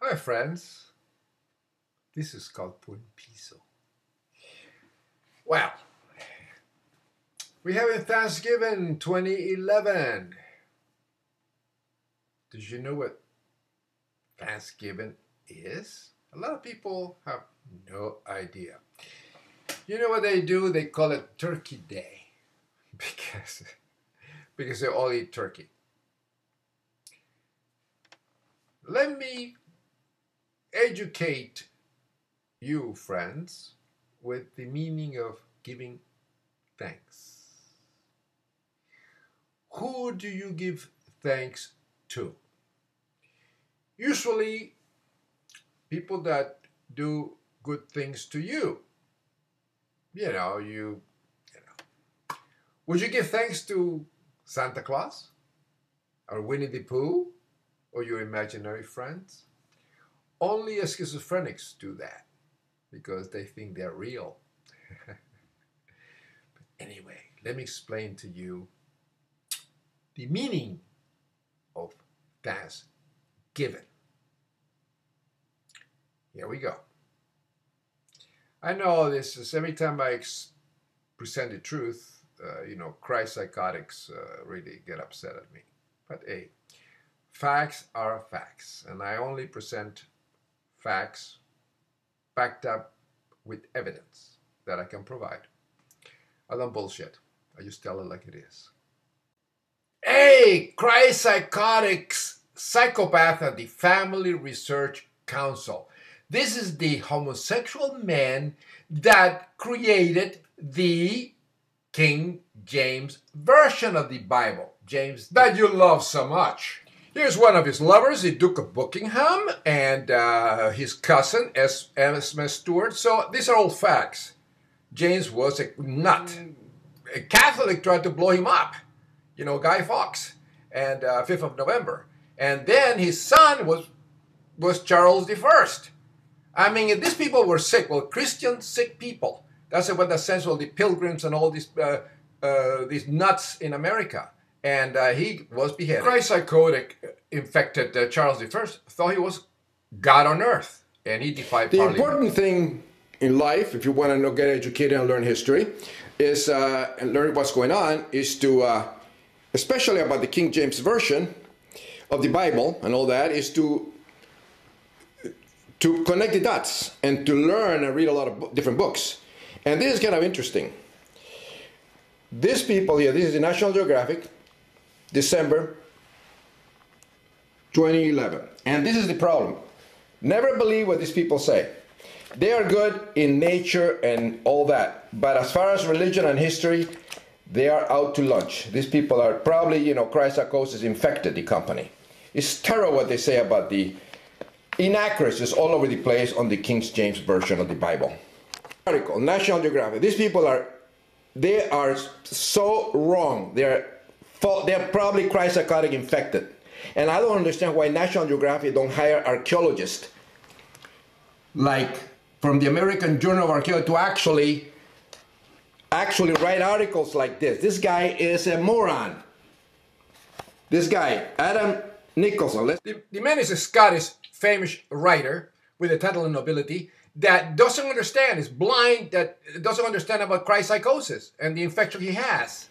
Hi friends, this is called Pun Piso. Well, we have a Thanksgiving 2011. Did you know what Thanksgiving is? A lot of people have no idea. You know what they do? They call it Turkey Day because they all eat turkey. Let me educate you, friends, with the meaning of giving thanks. Who do you give thanks to? Usually, people that do good things to you. You know. Would you give thanks to Santa Claus? Or Winnie the Pooh? Or your imaginary friends? Only schizophrenics do that because they think they're real. But anyway, let me explain to you the meaning of Thanksgiving. Here we go. I know this is every time I present the truth, ChristPsychotics really get upset at me. But hey, facts are facts, and I only present facts backed up with evidence that I can provide. I don't bullshit. I just tell it like it is. Hey, ChristPsychotics psychopath at the Family Research Council. This is the homosexual man that created the King James Version of the Bible. James that you love so much. Here's one of his lovers, the Duke of Buckingham, and his cousin, Esme Stuart. So these are all facts. James was a nut. A Catholic tried to blow him up. Guy Fawkes, and 5th of November. And then his son was Charles I. I mean, these people were sick. Well, Christian sick people. That's what the sense of the pilgrims and all these nuts in America. And he was beheaded. ChristPsychotic infected Charles I, thought he was God on earth, and he defied Parliament. The important thing in life, if you want to get educated and learn history, is and learn what's going on, is to, especially about the King James Version of the Bible and all that, is to connect the dots and to learn and read a lot of different books. And this is kind of interesting. These people here, this is the National Geographic, December 2011. And this is the problem. Never believe what these people say. They are good in nature and all that. But as far as religion and history, they are out to lunch. These people are probably, ChristPsychosis infected the company. It's terrible what they say about the inaccuracies all over the place on the King James Version of the Bible. Article, National Geographic. These people are so wrong. They're probably ChristPsychotic infected. And I don't understand why National Geographic don't hire archaeologists like from the American Journal of Archaeology to actually write articles like this. This guy is a moron. This guy, Adam Nicholson. The man is a Scottish famous writer with a title of nobility that doesn't understand, is blind, that doesn't understand about ChristPsychosis and the infection he has.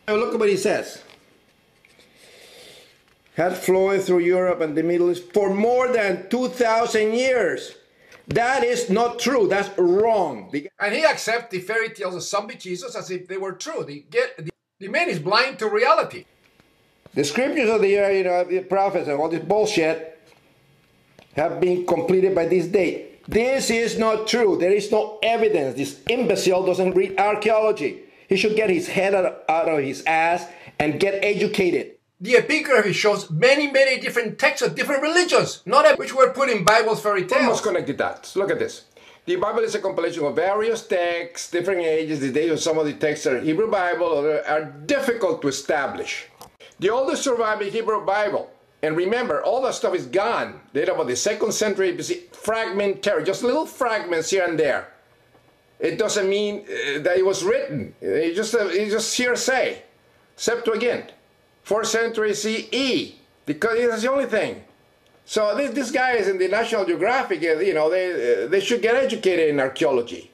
Look at what he says. Had flowed through Europe and the Middle East for more than 2,000 years. That is not true. That's wrong. And he accepts the fairy tales of zombie Jesus as if they were true. The man is blind to reality. The scriptures of the prophets and all this bullshit have been completed by this date. This is not true. There is no evidence. This imbecile doesn't read archaeology. He should get his head out of his ass and get educated. The epigraphy shows many different texts of different religions, which were put in Bible's fairy tales. Almost connected dots. Look at this. The Bible is a compilation of various texts, different ages. The dates of some of the texts are Hebrew Bible, others are difficult to establish. The oldest surviving Hebrew Bible, and remember, all that stuff is gone. Date about the 2nd century BC, fragmentary, just little fragments here and there. It doesn't mean that it was written. It's just hearsay. Septuagint, 4th century CE, because that's the only thing. So these guys in the National Geographic, you know, they should get educated in archaeology.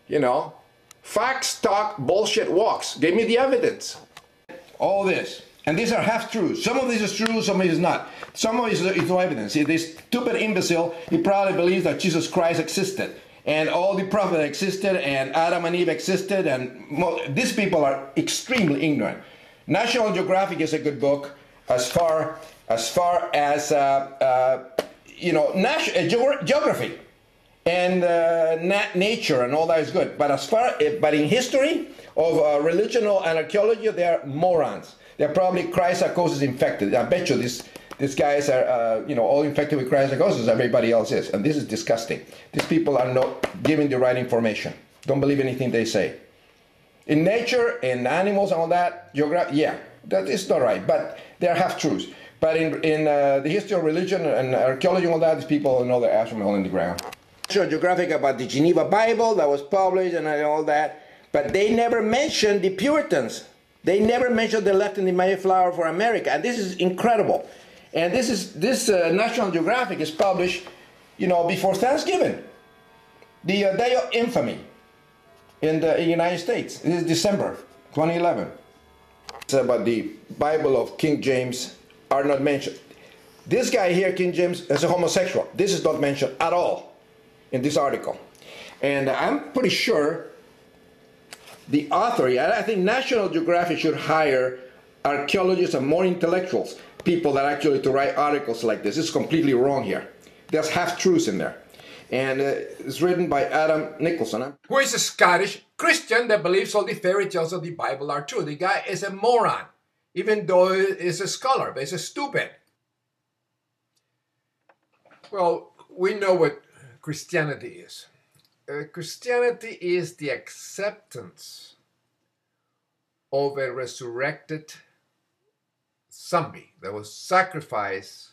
You know, facts talk, bullshit walks. Give me the evidence. All this. And these are half-truths. Some of this is true, some of it is not. Some of it is no evidence. See, this stupid imbecile, he probably believes that Jesus Christ existed. And all the prophets existed, and Adam and Eve existed, and these people are extremely ignorant. National Geographic is a good book as far as you know, geography and nature and all that is good. But but in history of religion and archaeology, they are morons. They're probably ChristPsychosis infected. I bet you these guys are, you know, all infected with ChristPsychosis. Everybody else is, and this is disgusting. These people are not giving the right information. Don't believe anything they say. In nature, in animals, and all that, geography, yeah, that is not right. But they're half truths. But in the history of religion and archaeology and all that, these people know their ass from hole in the ground. National Geographic about the Geneva Bible that was published and all that, but they never mentioned the Puritans. They never mentioned the left in the Mayflower for America, and this is incredible. And this National Geographic is published, you know, before Thanksgiving, the day of infamy in the United States. This is December 2011. It's about the Bible of King James are not mentioned. This guy here, King James, is a homosexual. This is not mentioned at all in this article. And I'm pretty sure the author, I think National Geographic should hire archaeologists and more intellectuals, people that actually to write articles like this. It's completely wrong here. There's half-truths in there. And it's written by Adam Nicholson. Who is a Scottish Christian that believes all the fairy tales of the Bible are true. The guy is a moron, even though he's a scholar, but he's a stupid. Well, we know what Christianity is. Christianity is the acceptance of a resurrected zombie that was sacrificed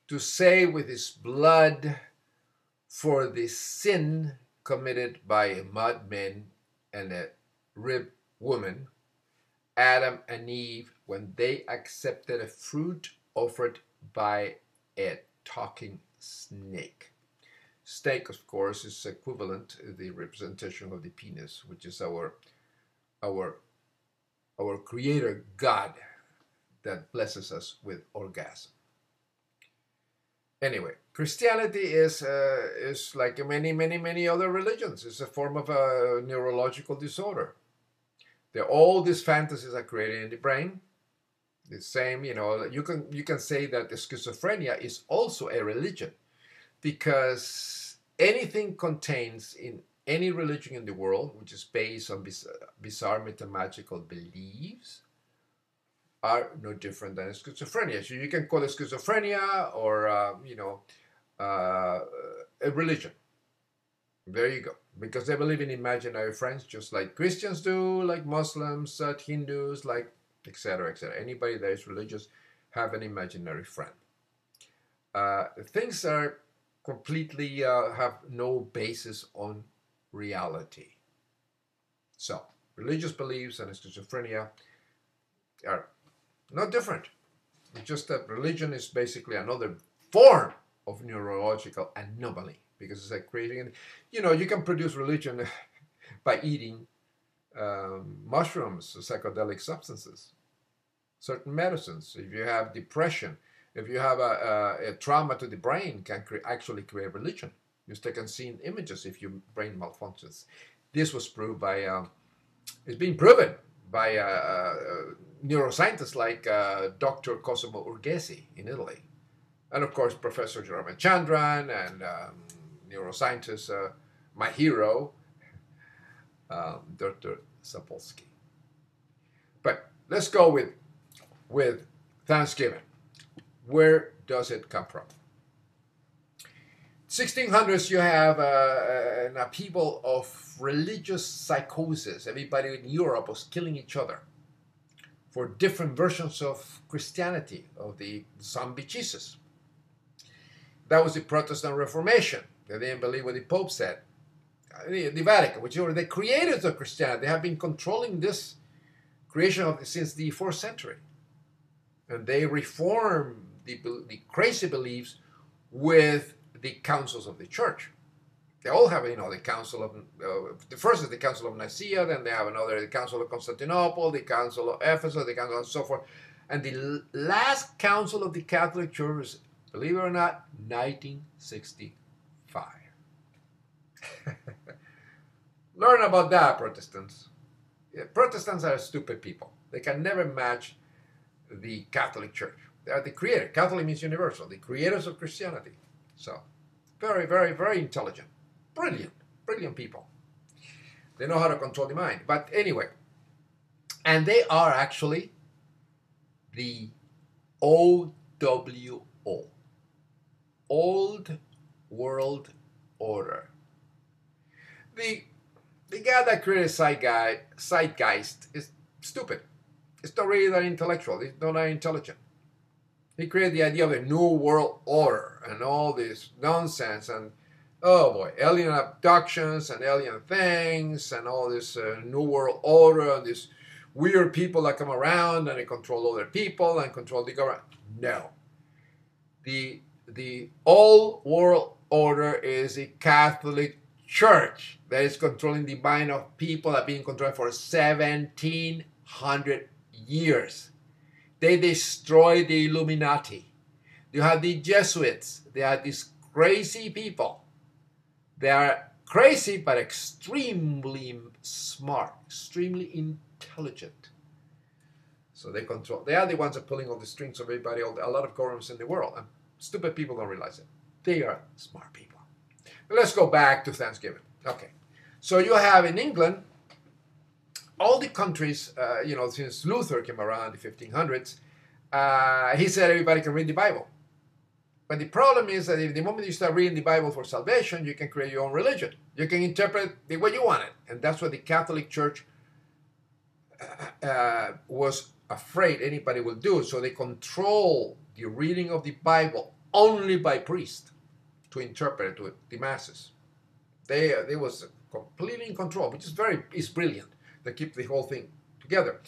to save with his blood for the sin committed by a madman and a rib woman, Adam and Eve, when they accepted a fruit offered by a talking snake. Snake, of course, is equivalent to the representation of the penis, which is our creator God that blesses us with orgasm. Anyway, Christianity is like many other religions. It's a form of a neurological disorder. All these fantasies are created in the brain. The same, you know, you can say that the schizophrenia is also a religion, because anything contains in any religion in the world which is based on bizarre mathematical beliefs are no different than schizophrenia. So you can call it schizophrenia or a religion. There you go. Because they believe in imaginary friends, just like Christians do, like Muslims, Hindus, like etc., etc. Anybody that is religious have an imaginary friend. Things are completely have no basis on reality. So, religious beliefs and schizophrenia are not different. It's just that religion is basically another form of neurological anomaly, because it's like creating, you know, you can produce religion by eating mushrooms, psychedelic substances, certain medicines. If you have depression, if you have a trauma to the brain, can actually create religion. You still can see in images if your brain malfunctions. This was proved by, it's been proven by neuroscientists like Dr. Cosimo Urgesi in Italy. And of course, Professor Jerome Chandran and neuroscientist, my hero, Dr. Sapolsky. But let's go with Thanksgiving. Where does it come from? 1600s, you have an upheaval of religious psychosis. Everybody in Europe was killing each other for different versions of Christianity, of the zombie Jesus. That was the Protestant Reformation. They didn't believe what the Pope said. The Vatican, which were the creators of Christianity, they have been controlling this creation since the 4th century. And they reformed the crazy beliefs with the councils of the church. They all have, the council of, the first is the council of Nicaea, then they have another, the council of Constantinople, the council of Ephesus, the council and so forth. And the last council of the Catholic Church was, believe it or not, 1965. Learn about that, Protestants. Protestants are stupid people. They can never match the Catholic Church. They are the creator. Catholic means universal, the creators of Christianity. So, very, very, very intelligent. Brilliant, brilliant people. They know how to control the mind. But anyway, and they are actually the OWO, Old World Order. The guy that created Zeitgeist is stupid. It's not really that intellectual. He's not that intelligent. He created the idea of a new world order and all this nonsense and, oh boy, alien abductions and alien things and all this new world order and these weird people that come around and they control other people and control the government. No. The old world order is a Catholic Church that is controlling the mind of people that have been controlled for 1700 years. They destroyed the Illuminati. You have the Jesuits. They are these crazy people. They are crazy but extremely smart, extremely intelligent. So they control. They are the ones that are pulling all the strings of everybody, a lot of governments in the world. And stupid people don't realize it. They are smart people. But let's go back to Thanksgiving. Okay. So you have in England, all the countries, since Luther came around in the 1500s, he said everybody can read the Bible. But the problem is that if the moment you start reading the Bible for salvation, you can create your own religion. You can interpret the way you want it. And that's what the Catholic Church was afraid anybody will do. So they control the reading of the Bible only by priests to interpret it to the masses. They was completely in control, which is brilliant. They keep the whole thing together.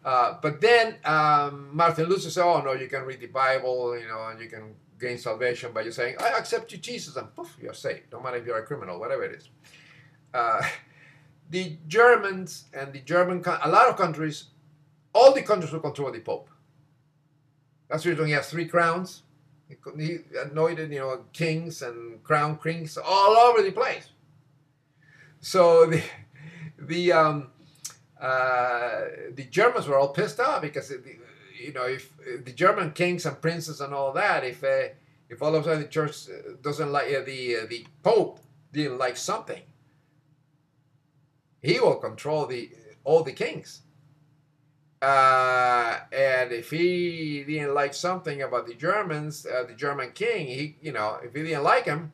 But then Martin Luther said, oh no, you can read the Bible, and you can gain salvation by just saying, I accept you, Jesus, and poof, you're saved, no matter if you're a criminal, whatever it is. The Germans and a lot of countries, all the countries were controlled by the Pope. That's the reason he has 3 crowns. He anointed, kings and crown kings all over the place. So the Germans were all pissed off because if the German kings and princes and all that, if all of a sudden the church doesn't like the Pope didn't like something, he will control all the kings. And if he didn't like something about the Germans, the German king, if he didn't like him,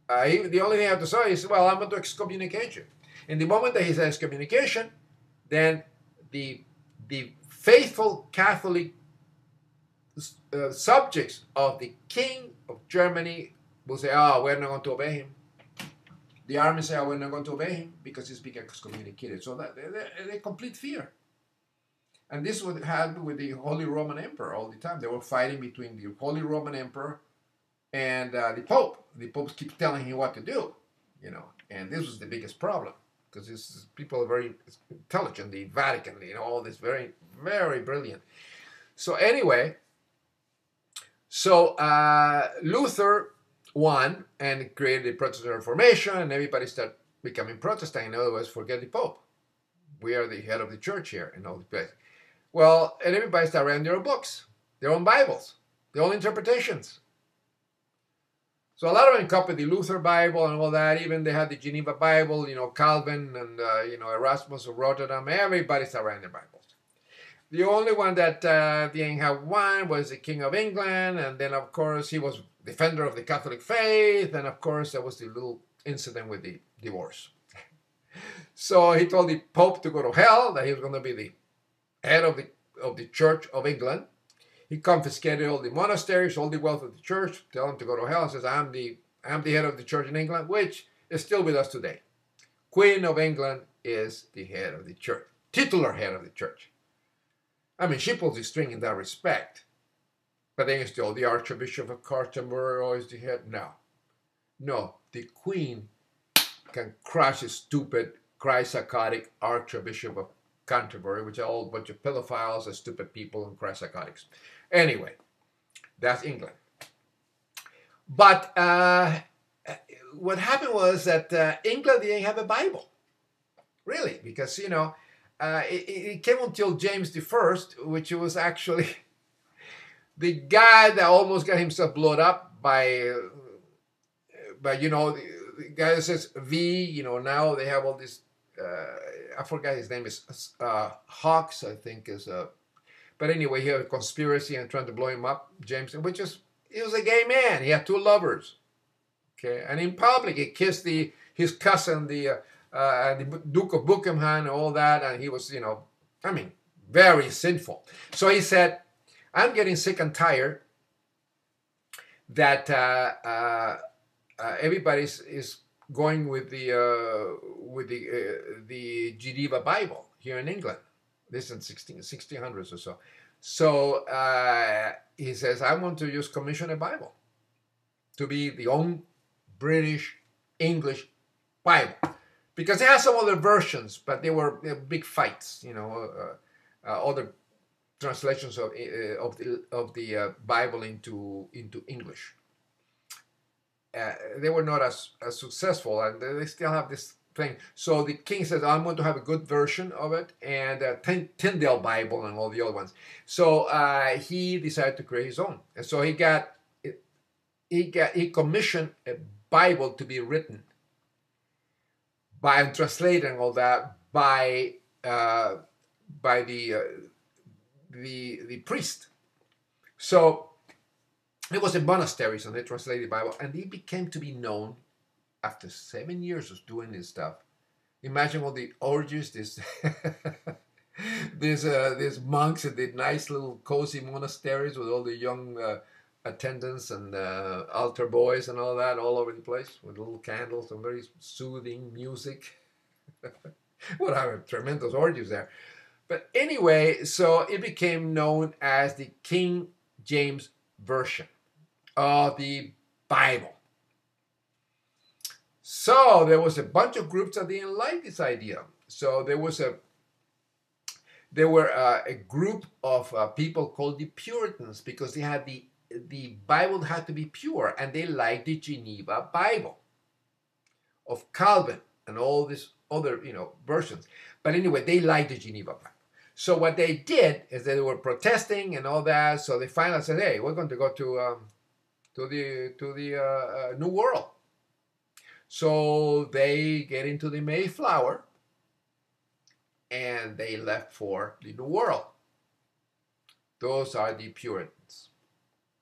the only thing I have to say is, well, I'm going to excommunicate you. In the moment that he says excommunication, then the faithful Catholic subjects of the King of Germany will say, oh, we're not going to obey him. The army say, oh, we're not going to obey him because he's being excommunicated. So they're complete fear. And this would happen with the Holy Roman Emperor all the time. They were fighting between the Holy Roman Emperor and the Pope. The Pope keeps telling him what to do, and this was the biggest problem because people are very intelligent, the Vatican, all this very, very brilliant. So anyway, Luther won and created the Protestant Reformation, and everybody started becoming Protestant. In other words, forget the Pope. We are the head of the church here in all the place. Well, and everybody started writing their own books, their own Bibles, their own interpretations. So a lot of them copied the Luther Bible and all that. Even they had the Geneva Bible, Calvin and, Erasmus of Rotterdam. Everybody started writing their Bibles. The only one that didn't have one was the King of England. And then, of course, he was defender of the Catholic faith. And, of course, there was the little incident with the divorce. So he told the Pope to go to hell, that he was going to be the head of the Church of England. He confiscated all the monasteries, all the wealth of the church, tell him to go to hell, and says, I'm the head of the church in England, which is still with us today. Queen of England is the head of the church, titular head of the church. I mean, she pulls the string in that respect. But then still, the Archbishop of Canterbury always the head. No, the Queen can crush a stupid, Christ-psychotic Archbishop of Canterbury, which are all a bunch of pedophiles and stupid people and Christ-psychotics. Anyway, that's England. But what happened was that England didn't have a Bible, really, because, it came until James I, which was actually the guy that almost got himself blown up by the guy that says V, now they have all this, I forgot his name is Hawks, I think is, but anyway, he had a conspiracy and trying to blow him up, James, he was a gay man. He had two lovers, okay, and in public he kissed his cousin, the Duke of Buckingham and all that, and he was, very sinful. So he said, I'm getting sick and tired that everybody is going with the Geneva Bible here in England. This in 1600s or so. So he says, I want to just commission a Bible to be the own British English Bible, because it has some other versions, but they were big fights. Other translations of the Bible into English. They were not as successful, and they still have this thing. So the king says, I'm going to have a good version of it, and Tyndale Bible and all the other ones. So he decided to create his own, and so he commissioned a Bible to be written by and translated and all that by the priest. So it was in monasteries, and they translated the Bible, and it became to be known after 7 years of doing this stuff. Imagine all the orgies, these monks in the nice little cozy monasteries with all the young attendants and altar boys and all that all over the place with little candles and very soothing music. What a tremendous orgies there. But anyway, so it became known as the King James Version of the Bible. So there was a bunch of groups that didn't like this idea. So there were a group of people called the Puritans, because they had the Bible had to be pure, and they liked the Geneva Bible of Calvin and all these other versions. But anyway, they liked the Geneva Bible. So what they did is they were protesting and all that. So they finally said, "Hey, we're going to go to the New World." So they get into the Mayflower and they left for the New World. Those are the Puritans.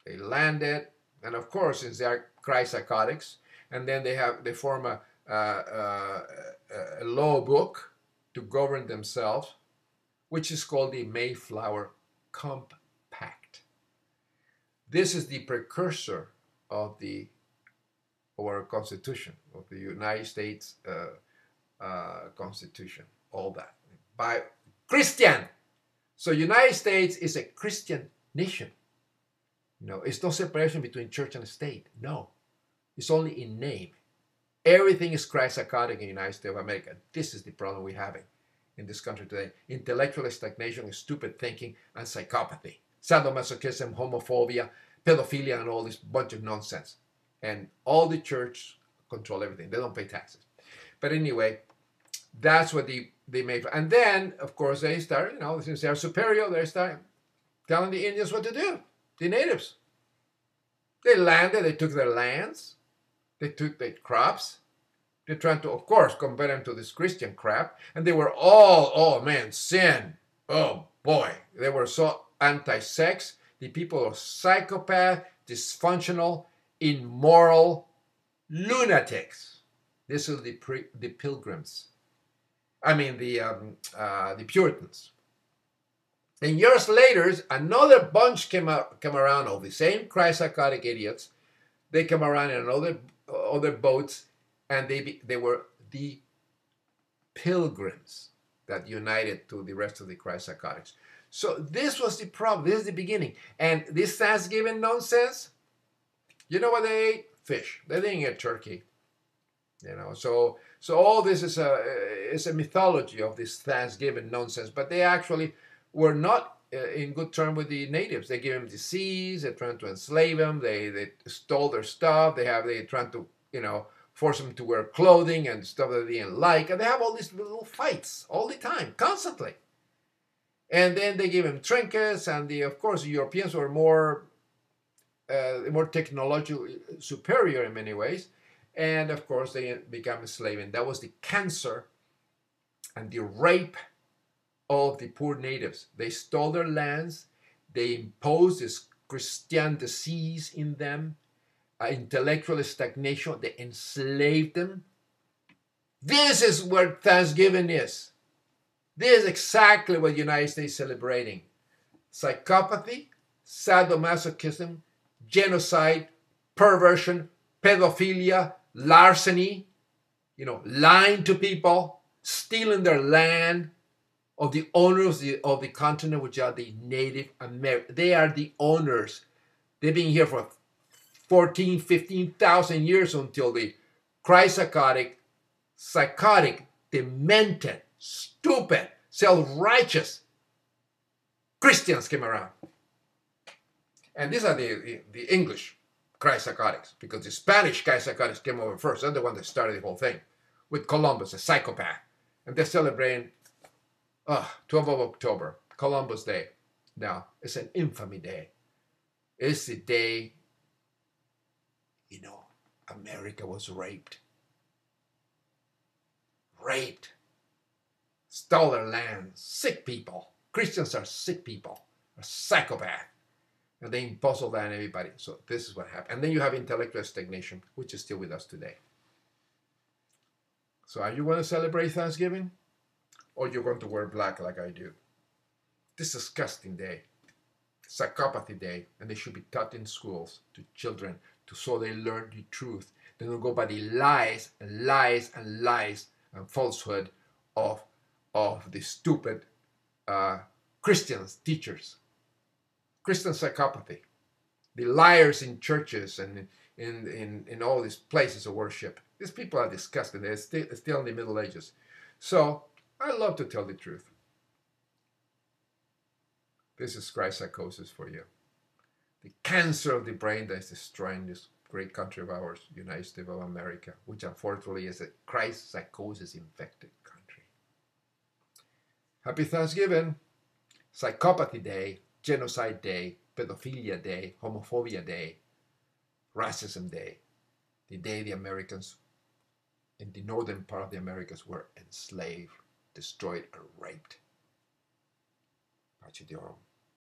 They landed, and of course, since they are Christ-psychotics, and then they form a law book to govern themselves, which is called the Mayflower Compact. This is the precursor of our Constitution, of the United States Constitution, all that, by Christian. So United States is a Christian nation. No, it's no separation between church and state. No, it's only in name. Everything is Christ-psychotic in the United States of America. This is the problem we're having in this country today. Intellectual stagnation, stupid thinking, and psychopathy. Sadomasochism, homophobia, pedophilia, and all this bunch of nonsense. And all the church control everything. They don't pay taxes. But anyway, that's what they made. And then, of course, they start, since they're superior, they start telling the Indians what to do. The natives. They landed, they took their lands, they took their crops. They're trying to, of course, compare them to this Christian crap. And they were all, oh man, sin. Oh boy. They were so anti-sex. The people are psychopath, dysfunctional, immoral lunatics. This is the Pilgrims. I mean the Puritans. And years later, another bunch came around of the same Christ-psychotic idiots. They came around in other boats, and they were the Pilgrims that united to the rest of the Christ-psychotics. So this was the problem. This is the beginning. And this Thanksgiving nonsense, you know what they ate? Fish. They didn't eat turkey. You know, so all this is a mythology of this Thanksgiving nonsense. But they actually were not in good term with the natives. They gave them disease. They tried to enslave them. They stole their stuff. They tried to, you know, force them to wear clothing and stuff that they didn't like. And they have all these little fights all the time, constantly. And then they gave them trinkets. And of course, the Europeans were more technologically superior in many ways. And of course, they became enslaved. And that was the cancer and the rape of the poor natives. They stole their lands. They imposed this Christian disease in them, intellectual stagnation. They enslaved them. This is what Thanksgiving is. This is exactly what the United States is celebrating. Psychopathy, sadomasochism, genocide, perversion, pedophilia, larceny, you know, lying to people, stealing their land of the owners of the continent, which are the Native Americans. They are the owners. They've been here for 14, 15,000 years until the ChristPsychotic, psychotic, demented, stupid, self-righteous Christians came around. And these are the English ChristPsychotics, because the Spanish ChristPsychotics came over first. They're the one that started the whole thing with Columbus, a psychopath. And they're celebrating 12th of October, Columbus Day. Now, it's an infamy day. It's the day, you know, America was raped. Raped. Stole their land. Sick people. Christians are sick people. Are psychopaths. And they impose all that on everybody. So this is what happened. And then you have intellectual stagnation, which is still with us today. So are you going to celebrate Thanksgiving? Or you're going to wear black like I do? This disgusting day. Psychopathy day. And they should be taught in schools to children so they learn the truth. They don't go by the lies and lies and lies and falsehood of the stupid Christians, teachers. Christian psychopathy, the liars in churches and in all these places of worship. These people are disgusting. They're still in the Middle Ages. So I love to tell the truth. This is Christ psychosis for you. The cancer of the brain that is destroying this great country of ours, United States of America, which unfortunately is a Christ psychosis infected country. Happy Thanksgiving, Psychopathy Day, Genocide Day, Pedophilia Day, Homophobia Day, Racism Day, the day the Americans in the northern part of the Americas were enslaved, destroyed, and raped. Pace Deorum.